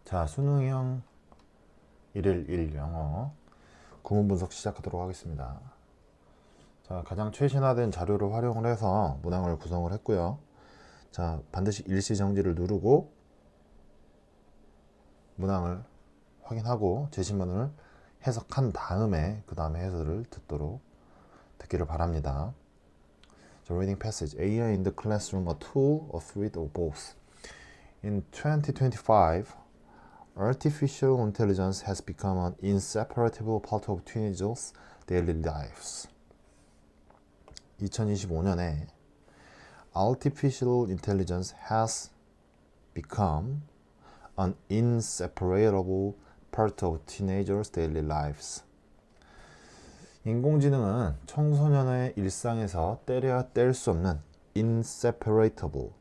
자, 수능형 1일 1 영어 구문 분석 시작하도록 하겠습니다. 자, 가장 최신화된 자료를 활용을 해서 문항을 구성을 했고요. 자, 반드시 일시정지를 누르고 문항을 확인하고 제시문을 해석한 다음에 그 다음에 해설을 듣기를 바랍니다. So, reading passage. AI in the classroom, a tool, a threat, or both. In 2025, artificial intelligence has become an inseparable part of teenagers' daily lives. 2025년에 artificial intelligence has become an inseparable part of teenagers' daily lives. 인공지능은 청소년의 일상에서 떼려야 뗄 수 없는 inseparable,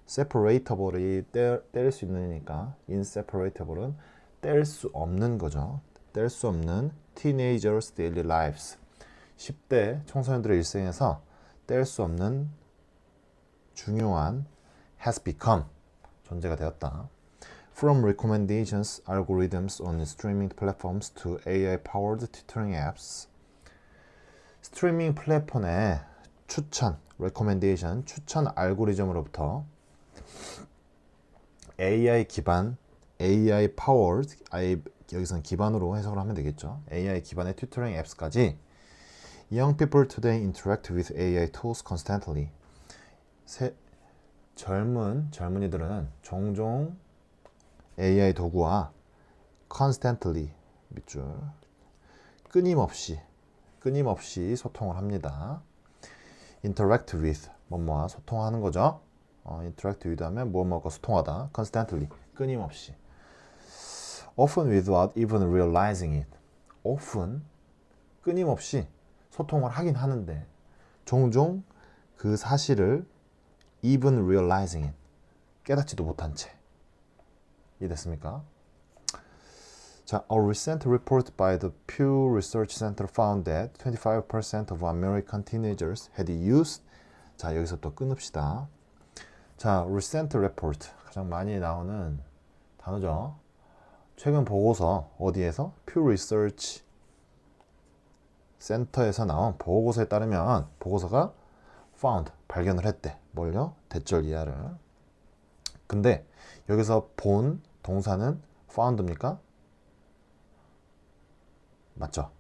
separatable이 뗄 수 있으니까 inseparatable은 뗄 수 없는 거죠. 뗄 수 없는 teenagers' daily lives. 10대 청소년들의 일생에서 뗄 수 없는 중요한 has become 존재가 되었다. From recommendations algorithms on streaming platforms to AI-powered tutoring apps. 스트리밍 플랫폼의 추천, recommendation, 추천 알고리즘으로부터 AI 기반, AI powered, 여기서는 기반으로 해석을 하면 되겠죠. AI 기반의 튜터링 앱스까지 Young people today interact with AI tools constantly. 젊은이들은 종종 AI 도구와 constantly, 밑줄, 끊임없이 소통을 합니다. interact with, 뭐뭐와 소통하는 거죠. interact with 하면 뭐뭐가 소통하다. constantly, 끊임없이. often without even realizing it. often, 끊임없이 소통을 하긴 하는데 종종 그 사실을 even realizing it, 깨닫지도 못한 채. 이해됐습니까? 자, a recent report by the Pew Research Center found that 25% of American teenagers had used. 자, 여기서 또 끊읍시다. 자, recent report, 가장 많이 나오는 단어죠. 최근 보고서, 어디에서? Pew Research Center에서 나온 보고서에 따르면 보고서가 found, 발견을 했대. 뭘요? 대절 이하를. 근데 여기서 본 동사는 found입니까? 맞죠?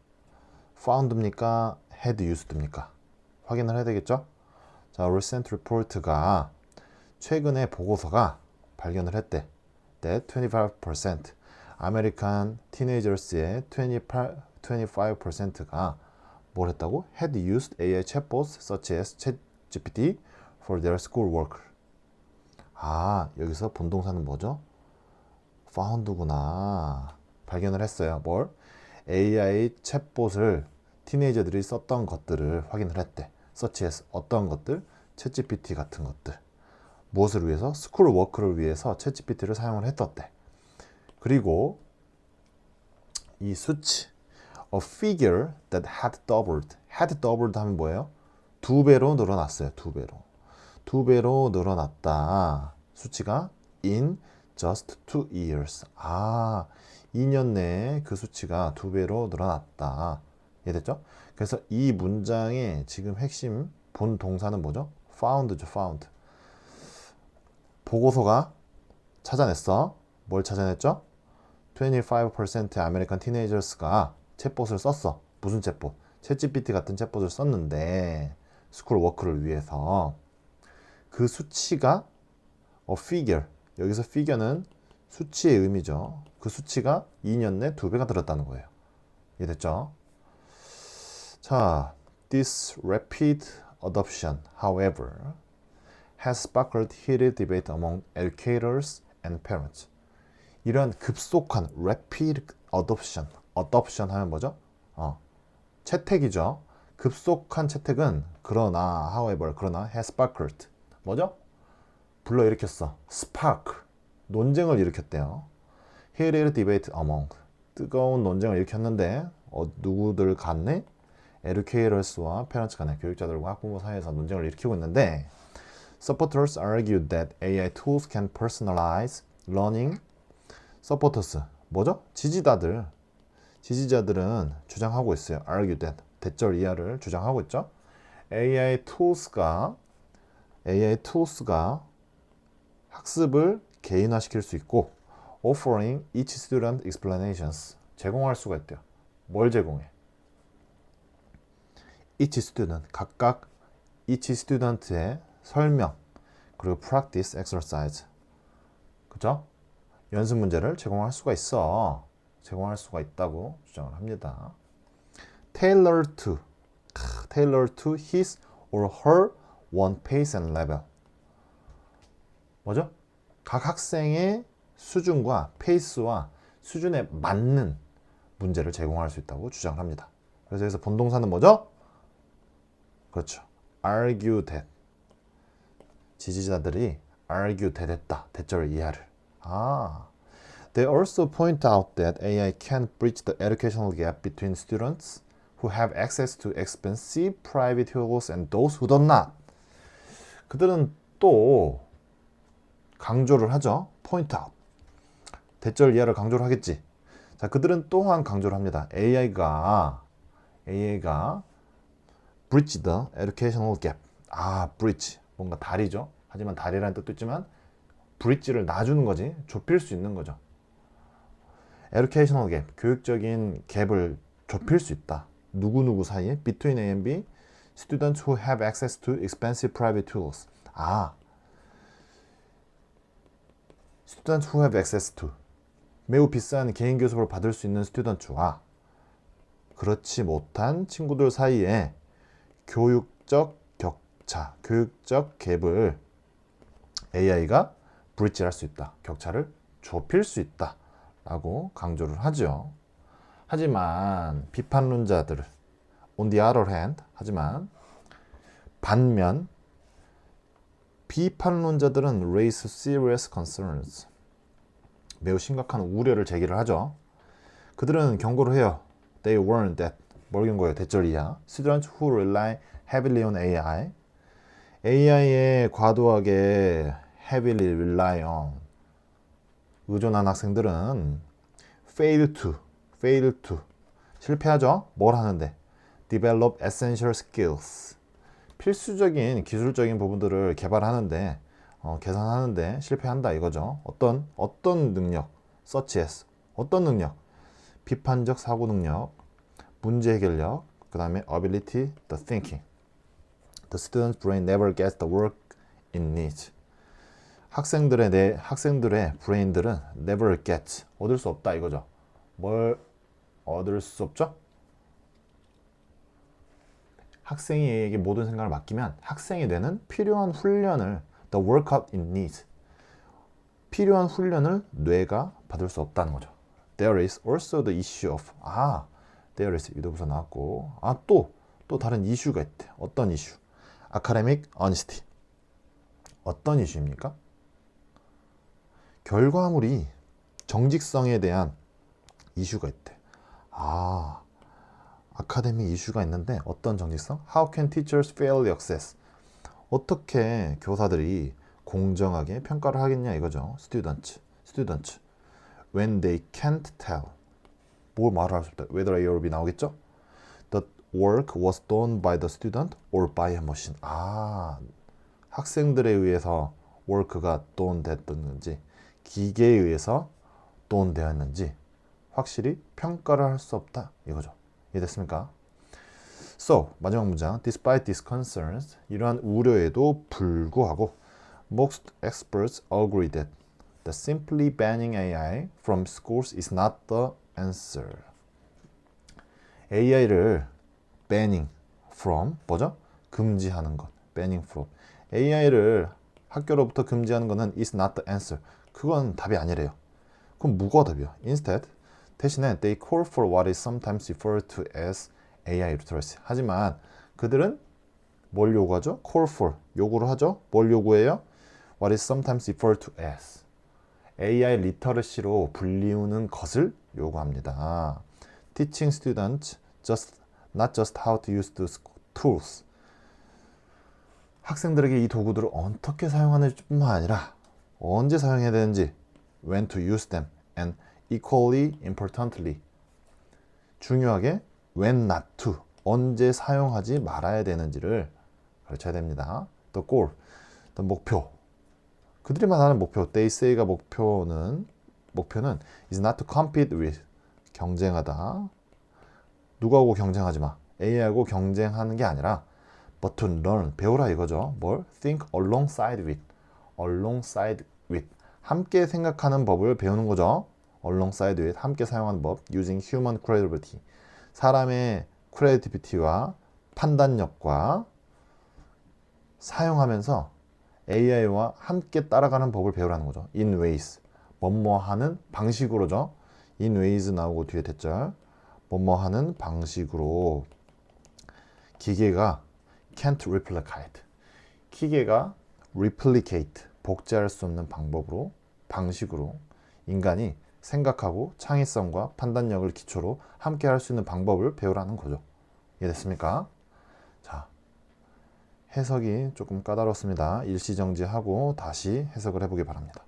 found입니까? had used입니까? 확인을 해야 되겠죠? 자, recent report가 최근에 보고서가 발견을 했대. That 25% 아메리칸 티네이저스의 25%가 뭘 했다고? had used AI chatbots such as ChatGPT for their schoolwork. 아, 여기서 본동사는 뭐죠? found구나. 발견을 했어요. 뭘? AI 챗봇을 티네이저들이 썼던 것들을 확인을 했대. such as 어떤 것들? 챗GPT 같은 것들. 무엇을 위해서? 스쿨워크를 위해서 챗GPT를 사용을 했었대. 그리고 이 수치, a figure that had doubled. had doubled 하면 뭐예요? 두 배로 늘어났어요. 두 배로 늘어났다. 수치가 in just 2 years. 아, 2년 내에 그 수치가 두 배로 늘어났다. 이해됐죠? 그래서 이 문장의 지금 핵심 본 동사는 뭐죠? found죠, found. 보고서가 찾아냈어. 뭘 찾아냈죠? 25% 아메리칸 티네이저스가 챗봇을 썼어. 무슨 챗봇? 챗GPT 같은 챗봇을 썼는데 스쿨 워크를 위해서 그 수치가 a figure, 여기서 figure는 수치의 의미죠. 그 수치가 2년 내 2배가 늘었다는 거예요. 이해됐죠? 자, this rapid adoption, however, has sparked heated debate among educators and parents. 이런 급속한 rapid adoption 하면 뭐죠? 채택이죠. 급속한 채택은 그러나 has sparked 뭐죠? 불러일으켰어. spark, 논쟁을 일으켰대요. heated debate among, 뜨거운 논쟁을 일으켰는데 누구들 간에? educators와 parents 간에, 교육자들과 학부모 사이에서 논쟁을 일으키고 있는데 supporters argued that AI tools can personalize learning supporters 뭐죠? 지지자들은 주장하고 있어요. argue that 대절 이하를 주장하고 있죠. AI tools가 학습을 개인화시킬 수 있고 offering each student explanations 제공할 수가 있대요. 뭘 제공해? each student 각각 each student의 설명 그리고 practice exercise 그죠? 연습 문제를 제공할 수가 있다고 주장을 합니다. tailor to his or her own pace and level 뭐죠? 각 학생의 수준과 페이스와 수준에 맞는 문제를 제공할 수 있다고 주장을 합니다. 그래서 여기서 본동사는 뭐죠? 그렇죠. argue that 지지자들이 argue that 했다. 대절 이하를. They also point out that AI can bridge the educational gap between students who have access to expensive private tools and those who do not. 그들은 또 강조를 하죠. point out. 대절 이하를 강조를 하겠지. 자, 그들은 또한 강조를 합니다. AI가 bridge the educational gap. bridge. 뭔가 다리죠. 하지만 다리라는 뜻도 있지만 bridge를 놔주는 거지. 좁힐 수 있는 거죠. educational gap. 교육적인 갭을 좁힐 수 있다. 누구누구 사이에 between A and B students who have access to expensive private tools. students who have access to 매우 비싼 개인 교습을 받을 수 있는 스튜던트와 그렇지 못한 친구들 사이에 교육적 격차, 교육적 갭을 AI가 브릿지할 수 있다. 격차를 좁힐 수 있다. 라고 강조를 하죠. 하지만 비판론자들 on the other hand 반면 비판론자들은 raise serious concerns 매우 심각한 우려를 제기를 하죠. 그들은 경고를 해요. They warn that 뭘 경고해요? 대절 이하 students who rely heavily on AI에 과도하게 heavily rely on 의존한 학생들은 fail to 실패하죠. 뭘 하는데? develop essential skills 필수적인 기술적인 부분들을 개발하는데 계산하는데 실패한다 이거죠. 어떤 능력? such as 어떤 능력? 비판적 사고 능력, 문제 해결력, 그 다음에 ability, the thinking. The student's brain never gets the work it needs. 학생들의 브레인들은 never get 얻을 수 없다 이거죠. 뭘 얻을 수 없죠? 학생에게 모든 생각을 맡기면 학생의 뇌는 필요한 훈련을 the workout it needs 필요한 훈련을 뇌가 받을 수 없다는 거죠. There is also the issue of there is 유도부사 나왔고 또 다른 이슈가 있대. 어떤 이슈? academic honesty 어떤 이슈입니까? 결과물이 정직성에 대한 이슈가 있대. 아카데믹 이슈가 있는데 어떤 정직성? How can teachers fairly assess? 어떻게 교사들이 공정하게 평가를 하겠냐 이거죠. students. When they can't tell. 뭘 말을 할 수 없다. Whether A or B 나오겠죠? The work was done by the student or by a machine. 학생들에 의해서 work가 done 됐는지 기계에 의해서 done 되었는지 확실히 평가를 할 수 없다 이거죠. 이해됐습니까? So, 마지막 문장. Despite these concerns, 이러한 우려에도 불구하고 most experts agree that simply banning AI from schools is not the answer. AI를 banning from 뭐죠? 금지하는 것. banning from. AI를 학교로부터 금지하는 것은 is not the answer. 그건 답이 아니래요. 그럼 뭐가 답이야? Instead, 대신에 they call for what is sometimes referred to as AI literacy. 하지만 그들은 뭘 요구하죠? call for, 요구를 하죠? 뭘 요구해요? What is sometimes referred to as AI literacy로 불리우는 것을 요구합니다. Teaching students not just how to use the tools. 학생들에게 이 도구들을 어떻게 사용하는지 뿐만 아니라 언제 사용해야 되는지 when to use them and equally importantly 중요하게 when not to 언제 사용하지 말아야 되는지를 가르쳐야 됩니다. The goal, the 목표. 그들이 말하는 목표, they say가 목표는 is not to compete with 경쟁하다. 누구하고 경쟁하지 마. A하고 경쟁하는 게 아니라 but to learn 배우라 이거죠. 뭘? Think alongside with 함께 생각하는 법을 배우는 거죠. alongside with 함께 사용하는 법 using human creativity 사람의 creativity와 판단력과 사용하면서 AI와 함께 따라가는 법을 배우라는 거죠. in ways 뭐뭐하는 방식으로죠. in ways 나오고 뒤에 대절 뭐뭐하는 방식으로 기계가 can't replicate 기계가 replicate 복제할 수 없는 방법으로 방식으로 인간이 생각하고 창의성과 판단력을 기초로 함께 할 수 있는 방법을 배우라는 거죠. 이해됐습니까? 자, 해석이 조금 까다롭습니다. 일시정지하고 다시 해석을 해보기 바랍니다.